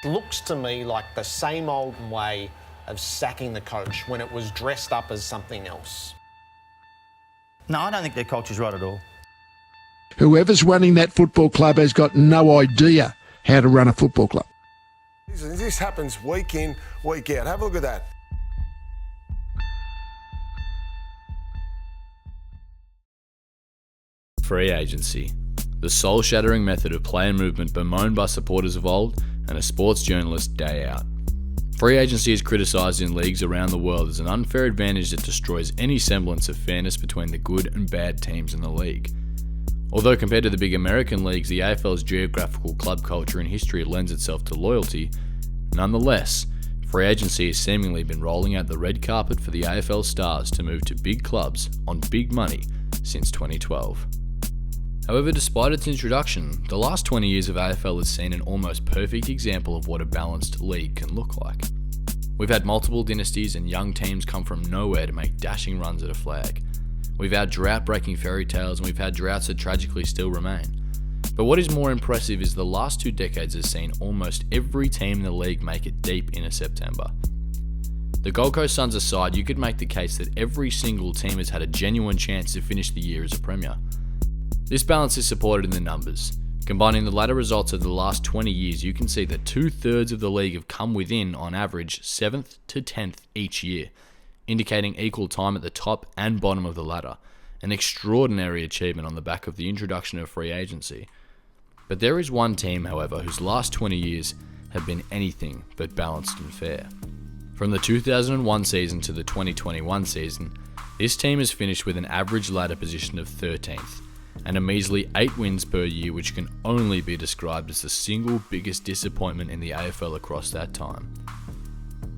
Looks to me like the same old way of sacking the coach when it was dressed up as something else. No, I don't think their culture's right at all. Whoever's running that football club has got no idea how to run a football club. This happens week in, week out. Have a look at that. Free agency. The soul-shattering method of player movement bemoaned by supporters of old and a sports journalist day out. Free agency is criticised in leagues around the world as an unfair advantage that destroys any semblance of fairness between the good and bad teams in the league. Although compared to the big American leagues, the AFL's geographical club culture and history lends itself to loyalty, nonetheless, free agency has seemingly been rolling out the red carpet for the AFL stars to move to big clubs on big money since 2012. However, despite its introduction, the last 20 years of AFL has seen an almost perfect example of what a balanced league can look like. We've had multiple dynasties and young teams come from nowhere to make dashing runs at a flag. We've had drought-breaking fairy tales and we've had droughts that tragically still remain. But what is more impressive is the last 2 decades has seen almost every team in the league make it deep into September. The Gold Coast Suns aside, you could make the case that every single team has had a genuine chance to finish the year as a premier. This balance is supported in the numbers. Combining the latter results of the last 20 years, you can see that 2/3 of the league have come within, on average, 7th to 10th each year, indicating equal time at the top and bottom of the ladder, an extraordinary achievement on the back of the introduction of free agency. But there is one team, however, whose last 20 years have been anything but balanced and fair. From the 2001 season to the 2021 season, this team has finished with an average ladder position of 13th, and a measly 8 wins per year, which can only be described as the single biggest disappointment in the AFL across that time.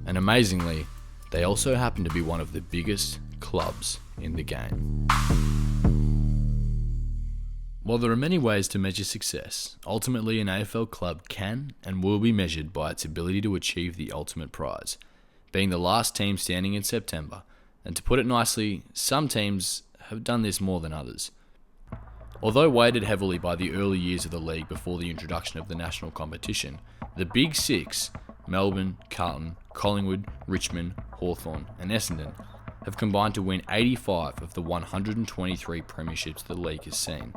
And amazingly, they also happen to be one of the biggest clubs in the game. While there are many ways to measure success, ultimately an AFL club can and will be measured by its ability to achieve the ultimate prize, being the last team standing in September. And to put it nicely, some teams have done this more than others. Although weighted heavily by the early years of the league before the introduction of the national competition, the Big Six, Melbourne, Carlton, Collingwood, Richmond, Hawthorn and Essendon, have combined to win 85 of the 123 premierships the league has seen,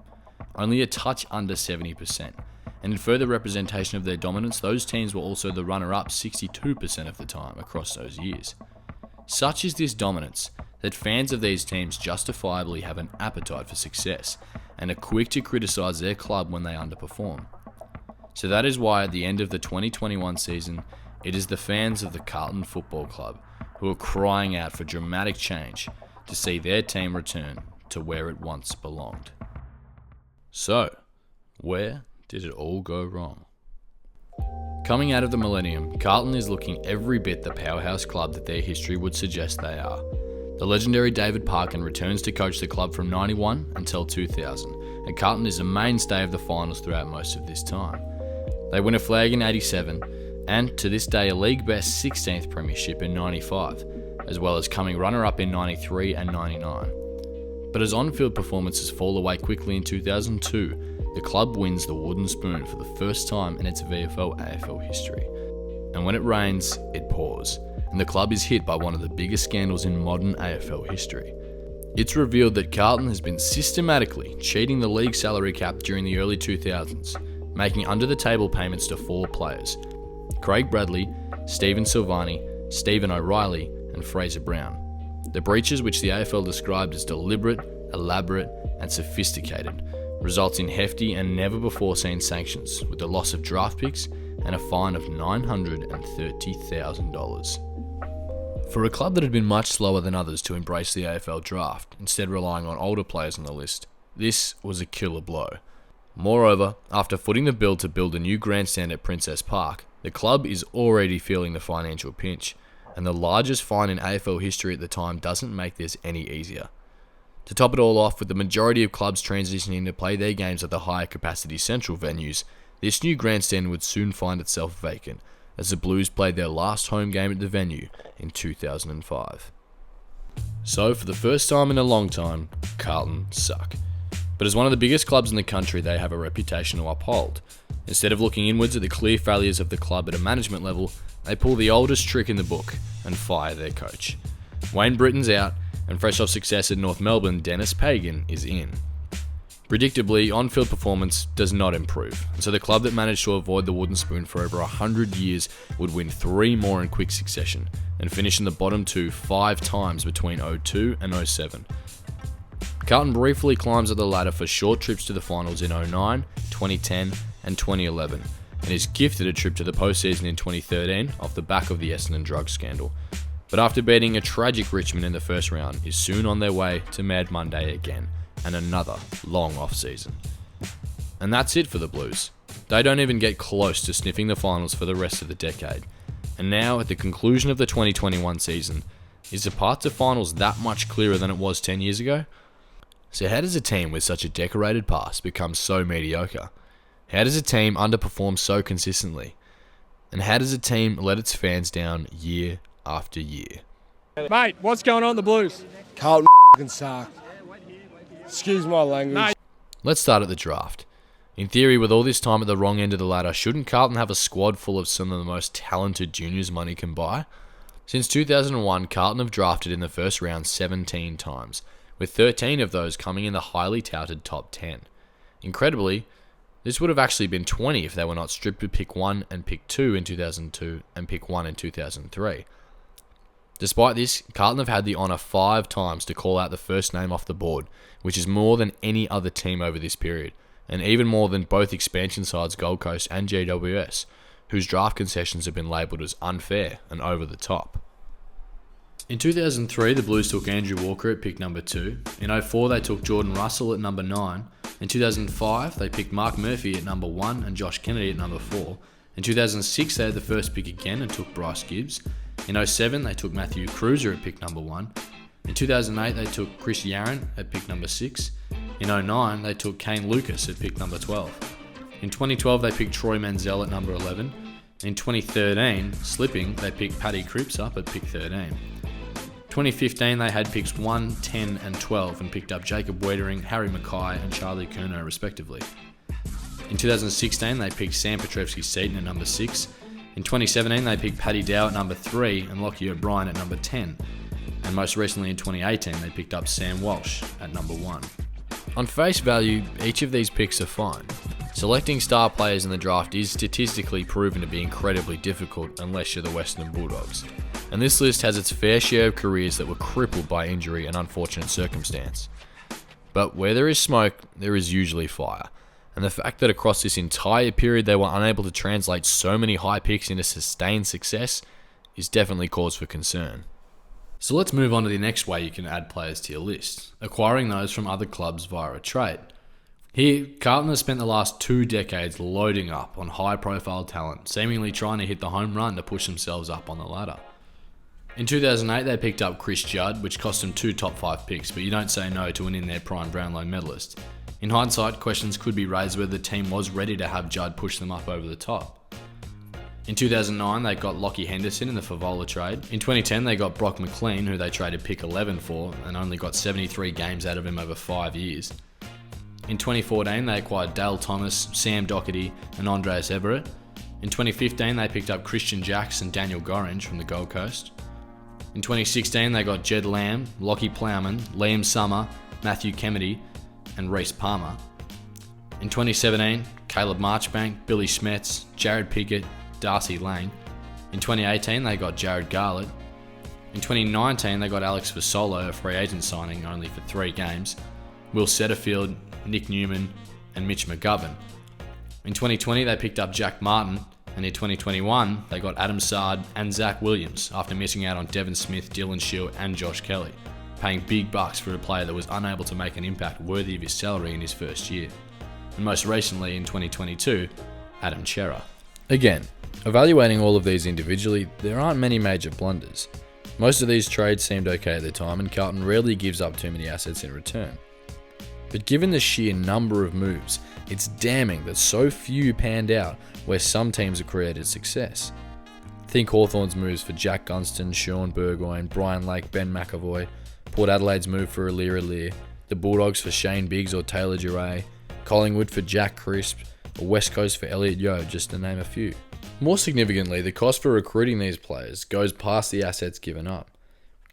only a touch under 70%, and in further representation of their dominance, those teams were also the runner-up 62% of the time across those years. Such is this dominance that fans of these teams justifiably have an appetite for success and are quick to criticise their club when they underperform. So that is why at the end of the 2021 season, it is the fans of the Carlton Football Club who are crying out for dramatic change to see their team return to where it once belonged. So, where did it all go wrong? Coming out of the millennium, Carlton is looking every bit the powerhouse club that their history would suggest they are. The legendary David Parkin returns to coach the club from 91 until 2000, and Carlton is a mainstay of the finals throughout most of this time. They win a flag in 87, and to this day a league best 16th premiership in 95, as well as coming runner-up in 93 and 99. But as on-field performances fall away quickly in 2002, the club wins the wooden spoon for the first time in its VFL-AFL history. And when it rains, it pours, and the club is hit by one of the biggest scandals in modern AFL history. It's revealed that Carlton has been systematically cheating the league salary cap during the early 2000s, making under-the-table payments to 4 players: Craig Bradley, Stephen Silvani, Stephen O'Reilly, and Fraser Brown. The breaches, which the AFL described as deliberate, elaborate, and sophisticated, results in hefty and never-before-seen sanctions, with the loss of draft picks and a fine of $930,000. For a club that had been much slower than others to embrace the AFL draft, instead relying on older players on the list, this was a killer blow. Moreover, after footing the bill to build a new grandstand at Princess Park, the club is already feeling the financial pinch, and the largest fine in AFL history at the time doesn't make this any easier. To top it all off, with the majority of clubs transitioning to play their games at the higher capacity central venues, this new grandstand would soon find itself vacant, as the Blues played their last home game at the venue in 2005. So, for the first time in a long time, Carlton suck. But as one of the biggest clubs in the country, they have a reputation to uphold. Instead of looking inwards at the clear failures of the club at a management level, they pull the oldest trick in the book and fire their coach. Wayne Britton's out, and fresh off success at North Melbourne, Dennis Pagan is in. Predictably, on-field performance does not improve, so the club that managed to avoid the wooden spoon for over 100 years would win 3 more in quick succession and finish in the bottom 2 5 times between 02 and 07. Carlton briefly climbs up the ladder for short trips to the finals in 09, 2010 and 2011, and is gifted a trip to the postseason in 2013 off the back of the Essendon drug scandal. But after beating a tragic Richmond in the first round, is soon on their way to Mad Monday again, and another long off-season. And that's it for the Blues. They don't even get close to sniffing the finals for the rest of the decade. And now, at the conclusion of the 2021 season, is the path to finals that much clearer than it was 10 years ago? So how does a team with such a decorated past become so mediocre? How does a team underperform so consistently? And how does a team let its fans down year after year? Mate, what's going on in the Blues? Carlton f***ing suck. Excuse my language. Mate. Let's start at the draft. In theory, with all this time at the wrong end of the ladder, shouldn't Carlton have a squad full of some of the most talented juniors money can buy? Since 2001, Carlton have drafted in the first round 17 times, with 13 of those coming in the highly touted top 10. Incredibly, this would have actually been 20 if they were not stripped with pick 1 and pick 2 in 2002 and pick 1 in 2003. Despite this, Carlton have had the honour 5 times to call out the first name off the board, which is more than any other team over this period, and even more than both expansion sides Gold Coast and GWS, whose draft concessions have been labelled as unfair and over the top. In 2003, the Blues took Andrew Walker at pick number 2. In 04, they took Jordan Russell at number 9. In 2005, they picked Mark Murphy at number 1 and Josh Kennedy at number 4. In 2006, they had the first pick again and took Bryce Gibbs. In 07, they took Matthew Cruiser at pick number 1. In 2008, they took Chris Yarran at pick number 6. In 09, they took Kane Lucas at pick number 12. In 2012, they picked Troy Manziel at number 11. In 2013, slipping, they picked Paddy Cripps up at pick 13. 2015, they had picks 1, 10 and 12 and picked up Jacob Wiedering, Harry Mackay and Charlie Curnow respectively. In 2016, they picked Sam Petrevski-Seton at number 6. In 2017, they picked Paddy Dow at number 3 and Lockie O'Brien at number 10. And most recently in 2018, they picked up Sam Walsh at number 1. On face value, each of these picks are fine. Selecting star players in the draft is statistically proven to be incredibly difficult unless you're the Western Bulldogs. And this list has its fair share of careers that were crippled by injury and unfortunate circumstance. But where there is smoke, there is usually fire. And the fact that across this entire period they were unable to translate so many high picks into sustained success is definitely cause for concern. So let's move on to the next way you can add players to your list, acquiring those from other clubs via a trade. Here, Carlton has spent the last 2 decades loading up on high-profile talent, seemingly trying to hit the home run to push themselves up on the ladder. In 2008, they picked up Chris Judd, which cost them 2 top 5 picks, but you don't say no to an in-their-prime Brownlow medalist. In hindsight, questions could be raised whether the team was ready to have Judd push them up over the top. In 2009, they got Lockie Henderson in the Favola trade. In 2010, they got Brock McLean, who they traded pick 11 for, and only got 73 games out of him over 5 years. In 2014, they acquired Dale Thomas, Sam Doherty, and Andreas Everett. In 2015, they picked up Christian Jacks and Daniel Gorringe from the Gold Coast. In 2016, they got Jed Lamb, Lockie Plowman, Liam Summer, Matthew Kennedy, and Reece Palmer. In 2017, Caleb Marchbank, Billy Schmetz, Jared Pickett, Darcy Lang. In 2018, they got Jared Garlett. In 2019, they got Alex Vasolo, a free agent signing only for 3 games, Will Setterfield, Nick Newman, and Mitch McGovern. In 2020, they picked up Jack Martin, and in 2021, they got Adam Sard and Zach Williams after missing out on Devon Smith, Dylan Shield, and Josh Kelly, paying big bucks for a player that was unable to make an impact worthy of his salary in his first year. And most recently, in 2022, Adam Chera. Again, evaluating all of these individually, there aren't many major blunders. Most of these trades seemed okay at the time, and Carlton rarely gives up too many assets in return. But given the sheer number of moves, it's damning that so few panned out where some teams have created success. Think Hawthorn's moves for Jack Gunston, Sean Burgoyne, Brian Lake, Ben McAvoy, Port Adelaide's move for Alir, the Bulldogs for Shane Biggs or Taylor Duray, Collingwood for Jack Crisp, or West Coast for Elliot Yeo, just to name a few. More significantly, the cost for recruiting these players goes past the assets given up.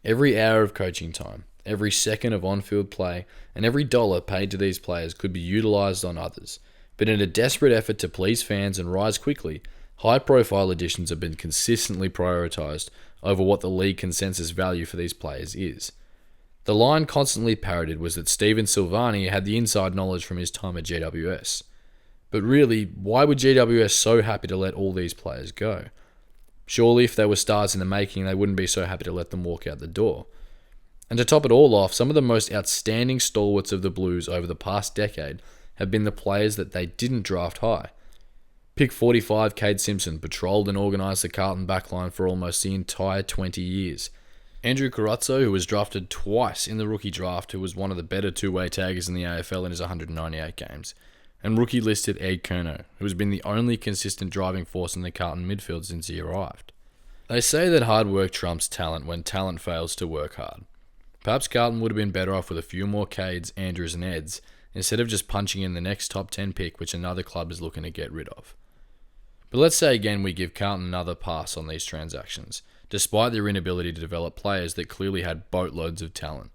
Every hour of coaching time, every second of on-field play, and every dollar paid to these players could be utilised on others. But in a desperate effort to please fans and rise quickly, high-profile additions have been consistently prioritised over what the league consensus value for these players is. The line constantly parroted was that Steven Silvani had the inside knowledge from his time at GWS. But really, why were GWS so happy to let all these players go? Surely if they were stars in the making, they wouldn't be so happy to let them walk out the door. And to top it all off, some of the most outstanding stalwarts of the Blues over the past decade have been the players that they didn't draft high. Pick 45 Cade Simpson patrolled and organised the Carlton backline for almost the entire 20 years. Andrew Carousel, who was drafted twice in the rookie draft, who was one of the better two-way taggers in the AFL in his 198 games. And rookie listed Ed Kerno, who has been the only consistent driving force in the Carlton midfield since he arrived. They say that hard work trumps talent when talent fails to work hard. Perhaps Carlton would have been better off with a few more Cades, Andrews and Eds, instead of just punching in the next top 10 pick which another club is looking to get rid of. But let's say again we give Carlton another pass on these transactions, despite their inability to develop players that clearly had boatloads of talent.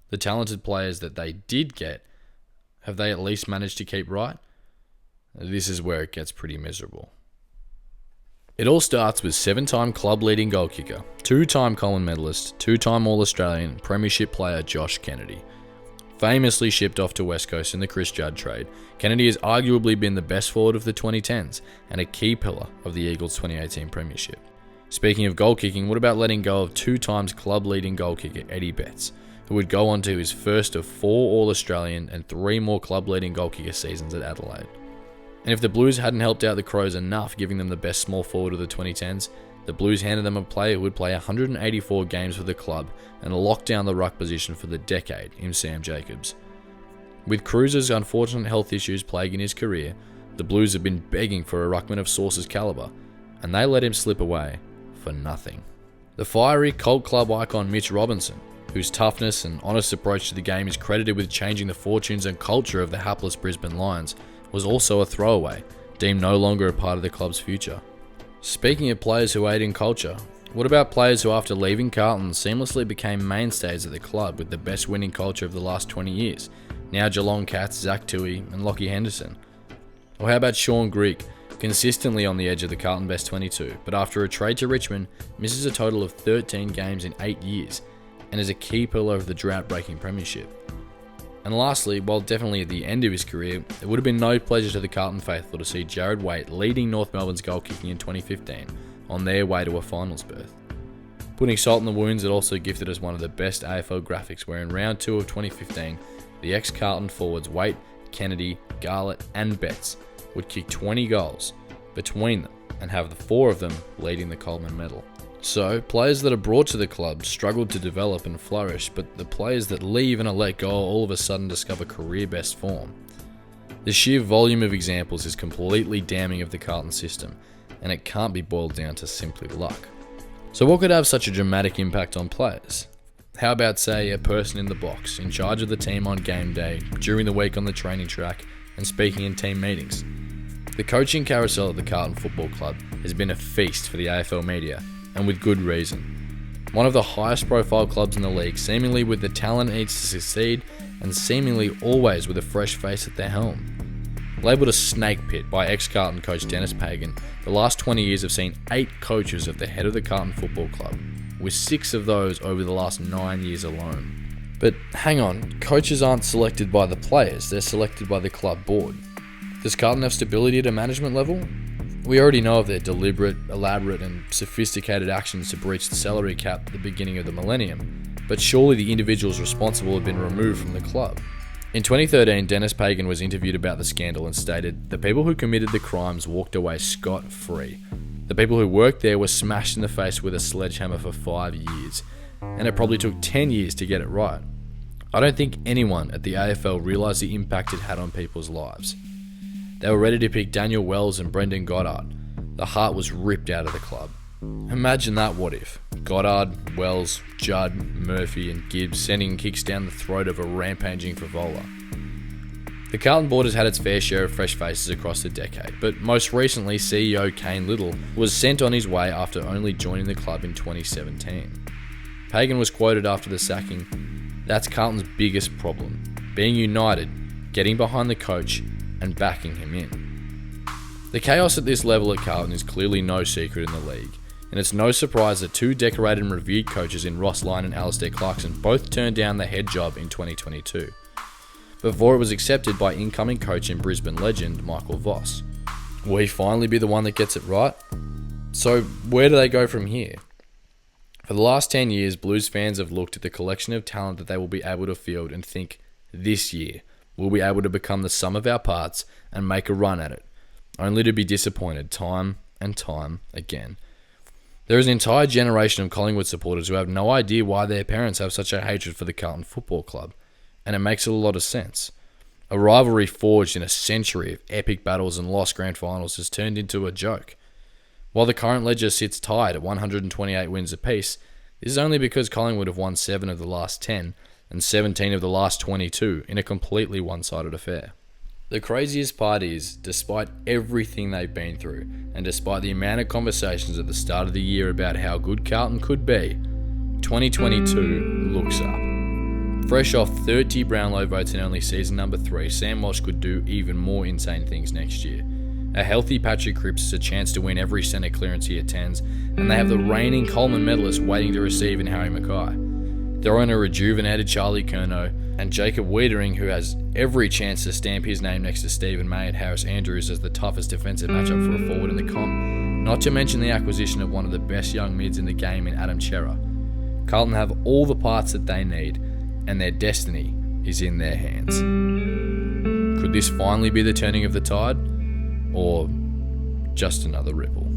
The talented players that they did get, have they at least managed to keep right? This is where it gets pretty miserable. It all starts with 7-time club-leading goal kicker, 2-time Coleman medalist, 2-time All-Australian, premiership player Josh Kennedy. Famously shipped off to West Coast in the Chris Judd trade, Kennedy has arguably been the best forward of the 2010s and a key pillar of the Eagles' 2018 premiership. Speaking of goal kicking, what about letting go of 2 times club-leading goal kicker Eddie Betts, who would go on to his first of 4 All-Australian and 3 more club-leading goal kicker seasons at Adelaide. And if the Blues hadn't helped out the Crows enough, giving them the best small forward of the 2010s, the Blues handed them a player who would play 184 games for the club and lock down the ruck position for the decade in Sam Jacobs. With Cruiser's unfortunate health issues plaguing his career, the Blues have been begging for a ruckman of Sauce's calibre, and they let him slip away for nothing. The fiery cult club icon Mitch Robinson, whose toughness and honest approach to the game is credited with changing the fortunes and culture of the hapless Brisbane Lions, was also a throwaway, deemed no longer a part of the club's future. Speaking of players who aid in culture, what about players who after leaving Carlton seamlessly became mainstays at the club with the best winning culture of the last 20 years, now Geelong Cats, Zach Toohey and Lockie Henderson? Or how about Sean Greig, consistently on the edge of the Carlton best 22, but after a trade to Richmond, misses a total of 13 games in 8 years, and is a key pillar of the drought-breaking premiership. And lastly, while definitely at the end of his career, it would have been no pleasure to the Carlton faithful to see Jared Waite leading North Melbourne's goal kicking in 2015 on their way to a finals berth. Putting salt in the wounds, it also gifted us one of the best AFL graphics where in round 2 of 2015, the ex-Carlton forwards Waite, Kennedy, Garlett and Betts would kick 20 goals between them and have the 4 of them leading the Coleman medal. So, players that are brought to the club struggled to develop and flourish, but the players that leave and are let go all of a sudden discover career best form. The sheer volume of examples is completely damning of the Carlton system, and it can't be boiled down to simply luck. So what could have such a dramatic impact on players? How about, say, a person in the box, in charge of the team on game day, during the week on the training track, and speaking in team meetings? The coaching carousel at the Carlton Football Club has been a feast for the AFL media, and with good reason. One of the highest profile clubs in the league, seemingly with the talent it needs to succeed, and seemingly always with a fresh face at their helm. Labelled a snake pit by ex-Carlton coach Dennis Pagan, the last 20 years have seen 8 coaches at the head of the Carlton Football Club, with 6 of those over the last 9 years alone. But hang on, coaches aren't selected by the players, they're selected by the club board. Does Carlton have stability at a management level? We already know of their deliberate, elaborate and sophisticated actions to breach the salary cap at the beginning of the millennium, but surely the individuals responsible have been removed from the club. In 2013, Dennis Pagan was interviewed about the scandal and stated, "The people who committed the crimes walked away scot-free. The people who worked there were smashed in the face with a sledgehammer for 5 years, and it probably took 10 years to get it right." I don't think anyone at the AFL realised the impact it had on people's lives. They were ready to pick Daniel Wells and Brendan Goddard. The heart was ripped out of the club. Imagine that what if. Goddard, Wells, Judd, Murphy and Gibbs sending kicks down the throat of a rampaging Frivola. The Carlton board has had its fair share of fresh faces across the decade, but most recently CEO Kane Little was sent on his way after only joining the club in 2017. Pagan was quoted after the sacking, "That's Carlton's biggest problem, being united, getting behind the coach and backing him in." The chaos at this level at Carlton is clearly no secret in the league, and it's no surprise that two decorated and revered coaches in Ross Lyon and Alistair Clarkson both turned down the head job in 2022, before it was accepted by incoming coach and Brisbane legend Michael Voss. Will he finally be the one that gets it right? So where do they go from here? For the last 10 years, Blues fans have looked at the collection of talent that they will be able to field and think, this year, we'll be able to become the sum of our parts and make a run at it, only to be disappointed time and time again. There is an entire generation of Collingwood supporters who have no idea why their parents have such a hatred for the Carlton Football Club, and it makes a lot of sense. A rivalry forged in a century of epic battles and lost grand finals has turned into a joke. While the current ledger sits tied at 128 wins apiece, this is only because Collingwood have won 7 of the last 10 and 17 of the last 22 in a completely one-sided affair. The craziest part is, despite everything they've been through, and despite the amount of conversations at the start of the year about how good Carlton could be, 2022 looks up. Fresh off 30 Brownlow votes in only season number 3, Sam Walsh could do even more insane things next year. A healthy Patrick Cripps has a chance to win every centre clearance he attends, and they have the reigning Coleman medalist waiting to receive in Harry Mackay. They're on a rejuvenated Charlie Curnow, and Jacob Wiedering, who has every chance to stamp his name next to Stephen May and Harris Andrews as the toughest defensive matchup for a forward in the comp, not to mention the acquisition of one of the best young mids in the game in Adam Chera. Carlton have all the parts that they need, and their destiny is in their hands. Could this finally be the turning of the tide, or just another ripple?